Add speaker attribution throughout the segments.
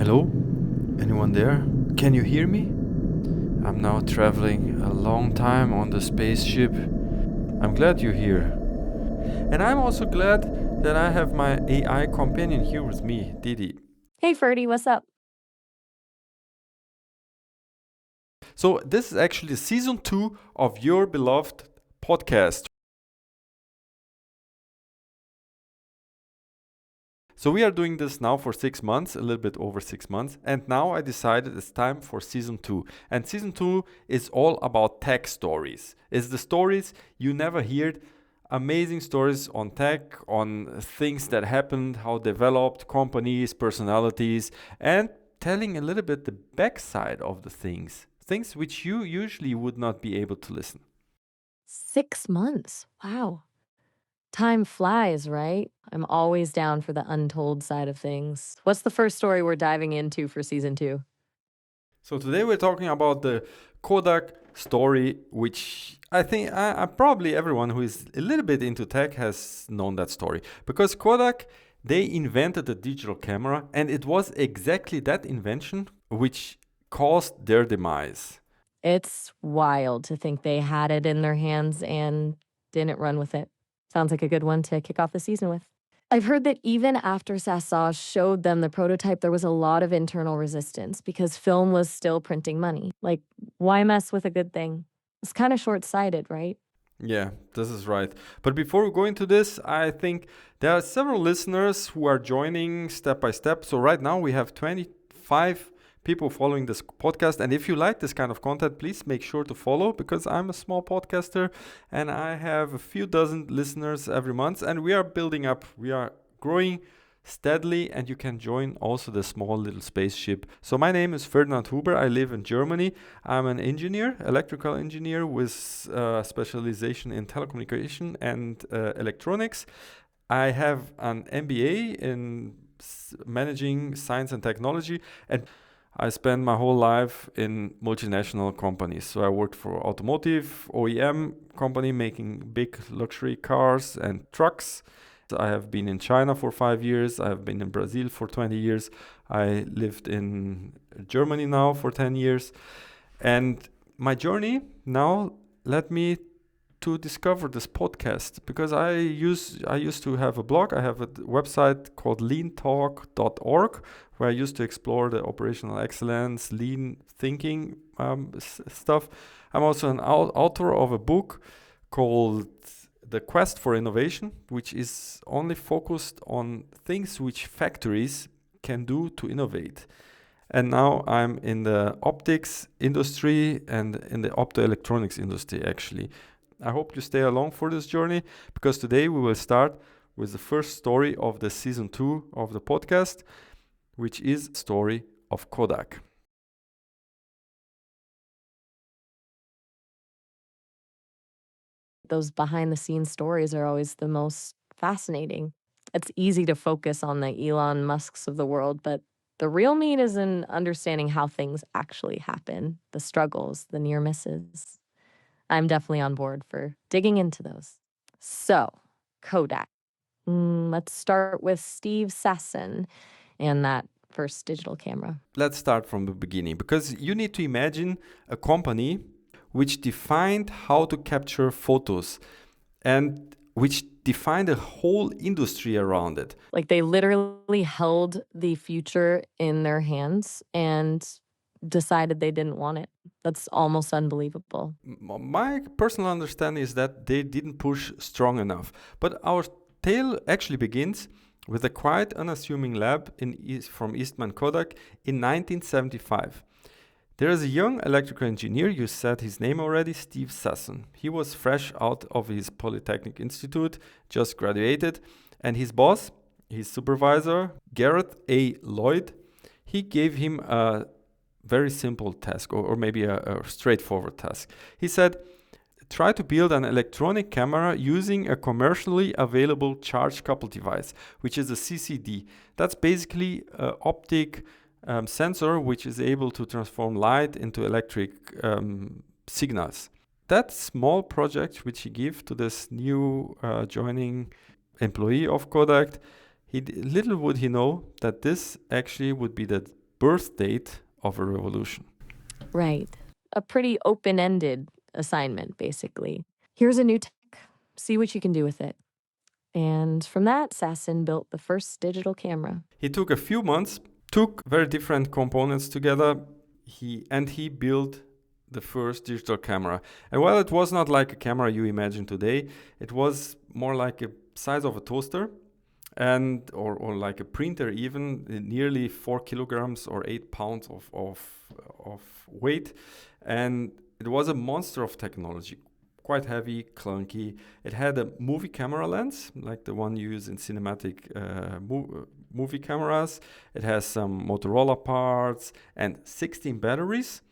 Speaker 1: Hello? Anyone there? Can you hear me? I'm now traveling a long time on the spaceship. I'm glad you're here. And I'm also glad that I have my AI companion here with me, Didi.
Speaker 2: Hey, Ferdy, what's up?
Speaker 1: So, this is actually season 2 of your beloved podcast. So we are doing this now for 6 months, a little bit over 6 months, and now I decided it's time for season 2. And season 2 is all about tech stories. It's the stories you never heard, amazing stories on tech, on things that happened, how developed, companies, personalities, and telling a little bit the backside of the things which you usually would not be able to listen.
Speaker 2: 6 months. Wow. Time flies, right? I'm always down for the untold side of things. What's the first story we're diving into for season 2?
Speaker 1: So today we're talking about the Kodak story, which I think probably everyone who is a little bit into tech has known that story. Because Kodak, they invented the digital camera, and it was exactly that invention which caused their demise.
Speaker 2: It's wild to think they had it in their hands and didn't run with it. Sounds like a good one to kick off the season with. I've heard that even after Sasson showed them the prototype, there was a lot of internal resistance because film was still printing money. Like, why mess with a good thing? It's kind of short-sighted, right?
Speaker 1: Yeah, this is right. But before we go into this, I think there are several listeners who are joining step by step. So right now we have 25 people following this podcast. And if you like this kind of content, please make sure to follow, because I'm a small podcaster and I have a few dozen listeners every month, and we are building up. We are growing steadily, and you can join also the small little spaceship. So my name is Ferdinand Huber. I live in Germany. I'm an engineer, electrical engineer with specialization in telecommunication and electronics. I have an MBA in managing science and technology, and I spent my whole life in multinational companies. So I worked for automotive OEM company making big luxury cars and trucks. I have been in China for 5 years. I have been in Brazil for 20 years. I lived in Germany now for 10 years. And my journey now led me to discover this podcast, because I used to have a blog. I have a website called leantalk.org, where I used to explore the operational excellence, lean thinking stuff. I'm also an author of a book called The Quest for Innovation, which is only focused on things which factories can do to innovate. And now I'm in the optics industry and in the optoelectronics industry, actually. I hope you stay along for this journey, because today we will start with the first story of the season 2 of the podcast, which is the story of Kodak.
Speaker 2: Those behind the scenes stories are always the most fascinating. It's easy to focus on the Elon Musks of the world, but the real meat is in understanding how things actually happen, the struggles, the near misses. I'm definitely on board for digging into those. So, Kodak. Let's start with Steve Sasson and that first digital camera.
Speaker 1: Let's start from the beginning, because you need to imagine a company which defined how to capture photos and which defined a whole industry around it.
Speaker 2: Like, they literally held the future in their hands and decided they didn't want it. That's almost unbelievable.
Speaker 1: My personal understanding is that they didn't push strong enough. But our tale actually begins with a quite unassuming lab from Eastman Kodak in 1975. There is a young electrical engineer, you said his name already, Steve Sasson. He was fresh out of his Polytechnic Institute, just graduated, and his boss, his supervisor, Garrett A. Lloyd, he gave him a very simple task, or maybe a straightforward task. He said, try to build an electronic camera using a commercially available charge couple device, which is a CCD. That's basically an optic sensor which is able to transform light into electric signals. That small project which he gave to this new joining employee of Kodak, little would he know that this actually would be the birth date of a revolution.
Speaker 2: Right. A pretty open-ended assignment, basically. Here's a new tech. See what you can do with it. And from that, Sasson built the first digital camera.
Speaker 1: He took a few months, took very different components together, he built the first digital camera. And while it was not like a camera you imagine today, it was more like a size of a toaster, and or like a printer, even nearly 4 kilograms or 8 pounds of weight. And it was a monster of technology, quite heavy, clunky. It had a movie camera lens, like the one you use in cinematic movie cameras. It has some Motorola parts and 16 batteries.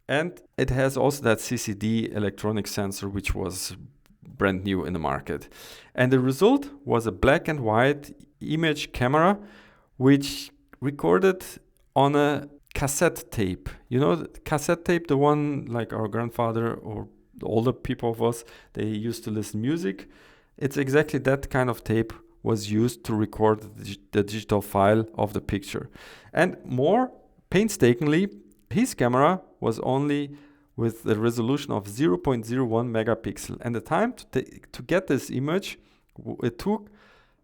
Speaker 1: And it has also that CCD electronic sensor, which was brand new in the market. And the result was a black and white image camera, which recorded on a cassette tape. You know, the cassette tape, the one like our grandfather or the older people of us, they used to listen music. It's exactly that kind of tape was used to record the digital file of the picture. And more painstakingly, his camera was only with the resolution of 0.01 megapixel. And the time to get this image, it took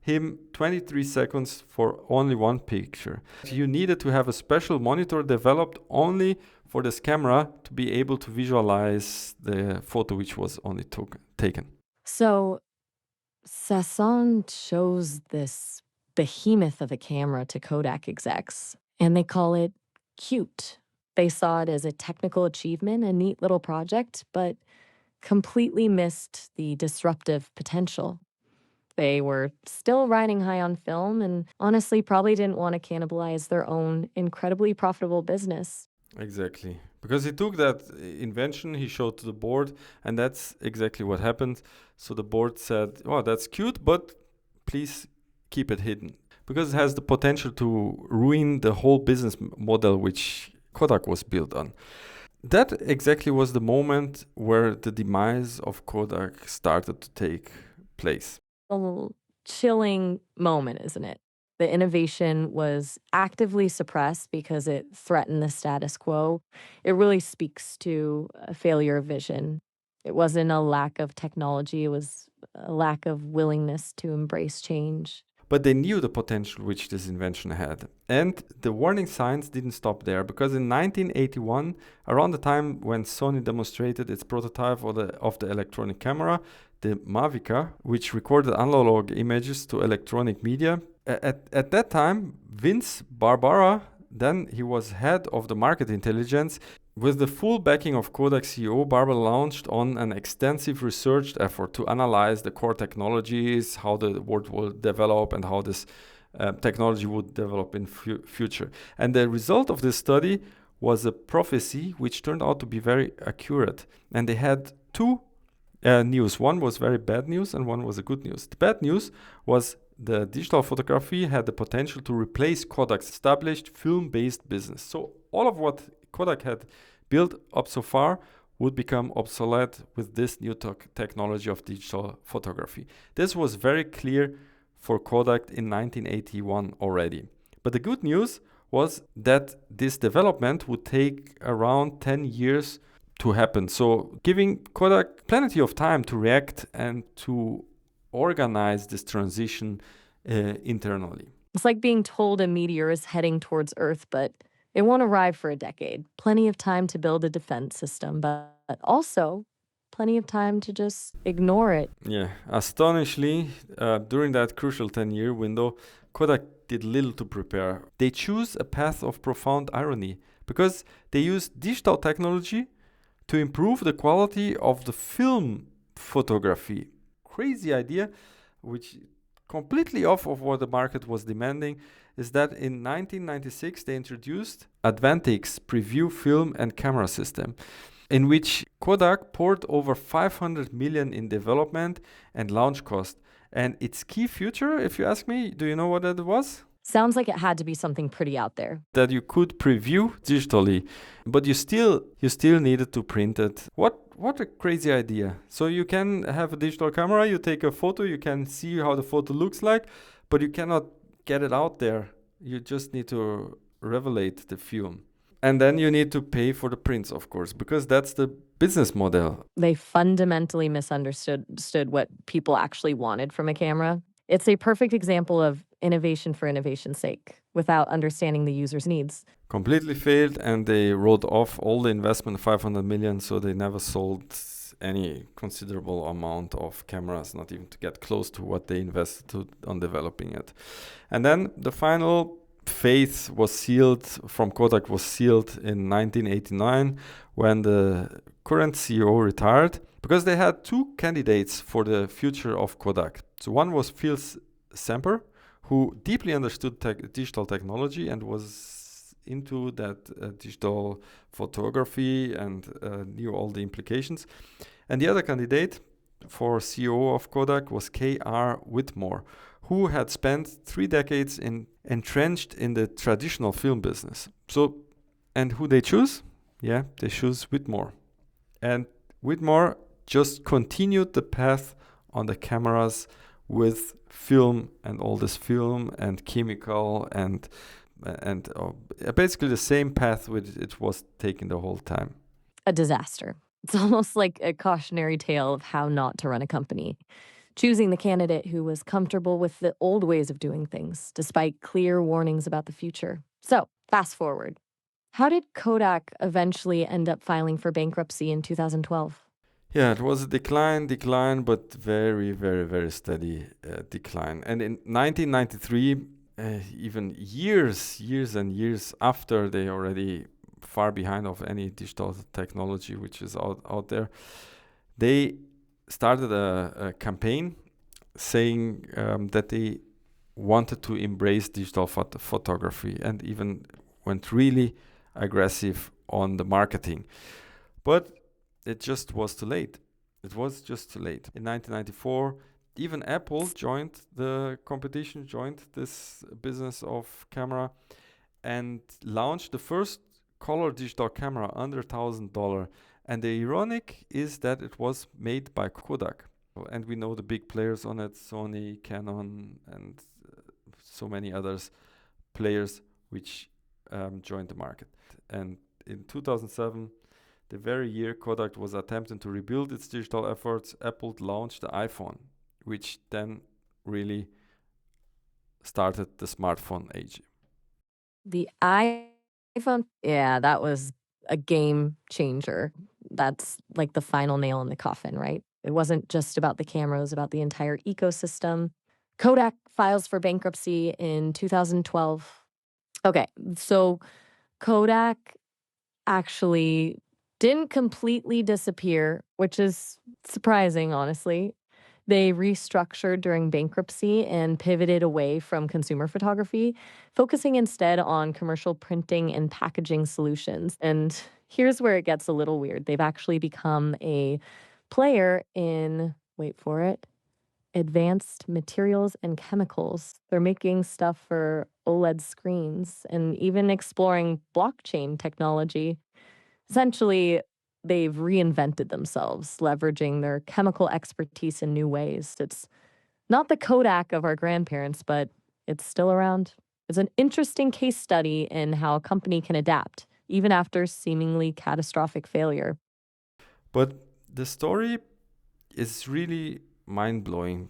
Speaker 1: him 23 seconds for only one picture. You needed to have a special monitor developed only for this camera to be able to visualize the photo which was only taken.
Speaker 2: So Sasson chose this behemoth of a camera to Kodak execs, and they call it cute. They saw it as a technical achievement, a neat little project, but completely missed the disruptive potential. They were still riding high on film and honestly probably didn't want to cannibalize their own incredibly profitable business.
Speaker 1: Exactly. Because he took that invention, he showed to the board, and that's exactly what happened. So the board said, oh, that's cute, but please keep it hidden. Because it has the potential to ruin the whole business model which Kodak was built on. That exactly was the moment where the demise of Kodak started to take place.
Speaker 2: A little chilling moment, isn't it? The innovation was actively suppressed because it threatened the status quo. It really speaks to a failure of vision. It wasn't a lack of technology, it was a lack of willingness to embrace change.
Speaker 1: But they knew the potential which this invention had. And the warning signs didn't stop there, because in 1981, around the time when Sony demonstrated its prototype of the electronic camera, the Mavica, which recorded analog images to electronic media, at that time, Vince Barbara, then he was head of the market intelligence. With the full backing of Kodak CEO, Barbara launched on an extensive research effort to analyze the core technologies, how the world will develop, and how this technology would develop in future. And the result of this study was a prophecy which turned out to be very accurate. And they had two news. One was very bad news and one was a good news. The bad news was the digital photography had the potential to replace Kodak's established film-based business. So all of what Kodak had built up so far would become obsolete with this new technology of digital photography. This was very clear for Kodak in 1981 already. But the good news was that this development would take around 10 years to happen. So giving Kodak plenty of time to react and to organize this transition internally.
Speaker 2: It's like being told a meteor is heading towards Earth, but it won't arrive for a decade. Plenty of time to build a defense system, but also plenty of time to just ignore it.
Speaker 1: Yeah, astonishingly, during that crucial 10-year window, Kodak did little to prepare. They chose a path of profound irony because they used digital technology to improve the quality of the film photography. Crazy idea, which completely off of what the market was demanding, is that in 1996 they introduced Advantix preview film and camera system, in which Kodak poured over 500 million in development and launch cost. And its key feature, if you ask me, do you know what that was?
Speaker 2: Sounds like it had to be something pretty out there.
Speaker 1: That you could preview digitally, but you still needed to print it. What a crazy idea. So you can have a digital camera, you take a photo, you can see how the photo looks like, but you cannot get it out there. You just need to revelate the film. And then you need to pay for the prints, of course, because that's the business model.
Speaker 2: They fundamentally misunderstood what people actually wanted from a camera. It's a perfect example of innovation for innovation's sake, without understanding the user's needs.
Speaker 1: Completely failed, and they wrote off all the investment, 500 million, so they never sold any considerable amount of cameras, not even to get close to what they invested on developing it. And then the final fate was sealed from Kodak was sealed in 1989 when the current CEO retired, because they had two candidates for the future of Kodak. So one was Phil Semper, who deeply understood digital technology and was into that digital photography and knew all the implications. And the other candidate for CEO of Kodak was K.R. Whitmore, who had spent 3 decades entrenched in the traditional film business. So, and who they choose? Yeah, they choose Whitmore. And Whitmore just continued the path on the cameras with film and all this film and chemical and basically the same path which it was taking the whole time.
Speaker 2: A disaster. It's almost like a cautionary tale of how not to run a company. Choosing the candidate who was comfortable with the old ways of doing things, despite clear warnings about the future. So, fast forward. How did Kodak eventually end up filing for bankruptcy in 2012?
Speaker 1: Yeah, it was a decline, but very, very, very steady decline. And in 1993, even years and years after they already far behind of any digital technology which is out there, they started a campaign saying that they wanted to embrace digital photography and even went really aggressive on the marketing. But it just was too late. It was just too late. In 1994, even Apple joined the competition, joined this business of camera, and launched the first color digital camera under $1,000. And the ironic is that it was made by Kodak. And we know the big players on it, Sony, Canon, and so many others players which joined the market. And in 2007, the very year Kodak was attempting to rebuild its digital efforts, Apple launched the iPhone, which then really started the smartphone age.
Speaker 2: The iPhone, yeah, that was a game changer. That's like the final nail in the coffin, right? It wasn't just about the camera, it was about the entire ecosystem. Kodak files for bankruptcy in 2012. Okay, so Kodak actually didn't completely disappear, which is surprising, honestly. They restructured during bankruptcy and pivoted away from consumer photography, focusing instead on commercial printing and packaging solutions. And here's where it gets a little weird. They've actually become a player in, wait for it, advanced materials and chemicals. They're making stuff for OLED screens and even exploring blockchain technology. Essentially, they've reinvented themselves, leveraging their chemical expertise in new ways. It's not the Kodak of our grandparents, but it's still around. It's an interesting case study in how a company can adapt, even after seemingly catastrophic failure.
Speaker 1: But the story is really mind-blowing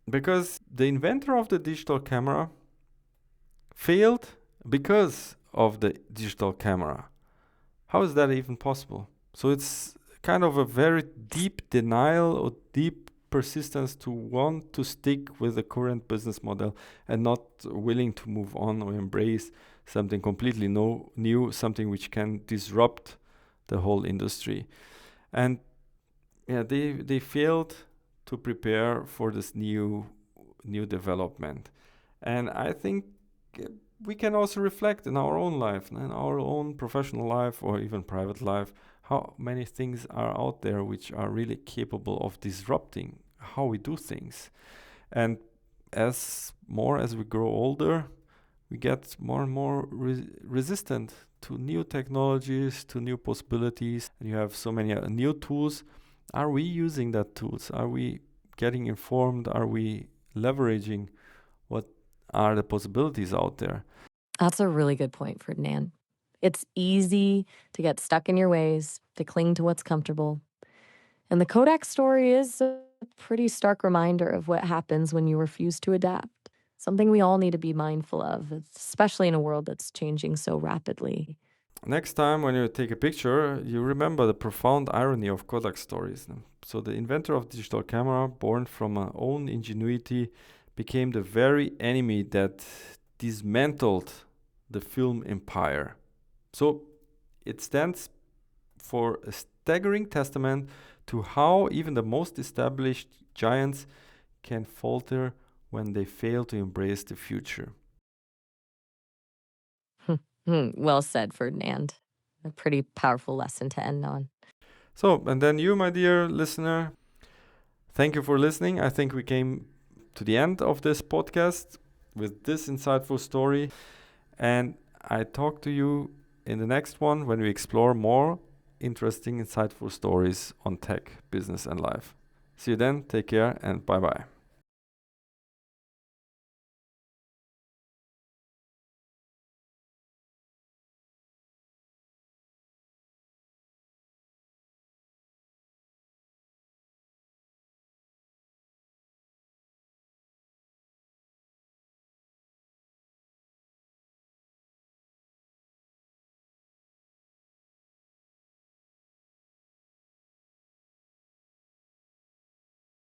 Speaker 1: because the inventor of the digital camera failed because of the digital camera. How is that even possible? So it's kind of a very deep denial or deep persistence to want to stick with the current business model and not willing to move on or embrace something completely new, something which can disrupt the whole industry. And yeah, they failed to prepare for this new development. And I think we can also reflect in our own life, in our own professional life or even private life, how many things are out there which are really capable of disrupting how we do things. And as we grow older, we get more and more resistant to new technologies, to new possibilities. And you have so many new tools. Are we using that tools? Are we getting informed? Are we leveraging what are the possibilities out there?
Speaker 2: That's a really good point, Ferdinand. It's easy to get stuck in your ways, to cling to what's comfortable. And the Kodak story is a pretty stark reminder of what happens when you refuse to adapt. Something we all need to be mindful of, especially in a world that's changing so rapidly.
Speaker 1: Next time when you take a picture, you remember the profound irony of Kodak stories. So the inventor of digital camera, born from our own ingenuity, became the very enemy that dismantled the film empire. So it stands for a staggering testament to how even the most established giants can falter when they fail to embrace the future.
Speaker 2: Well said, Ferdinand. A pretty powerful lesson to end on.
Speaker 1: So, and then you, my dear listener, thank you for listening. I think we came to the end of this podcast with this insightful story. And I talk to you in the next one when we explore more interesting, insightful stories on tech, business, and life. See you then. Take care and bye bye.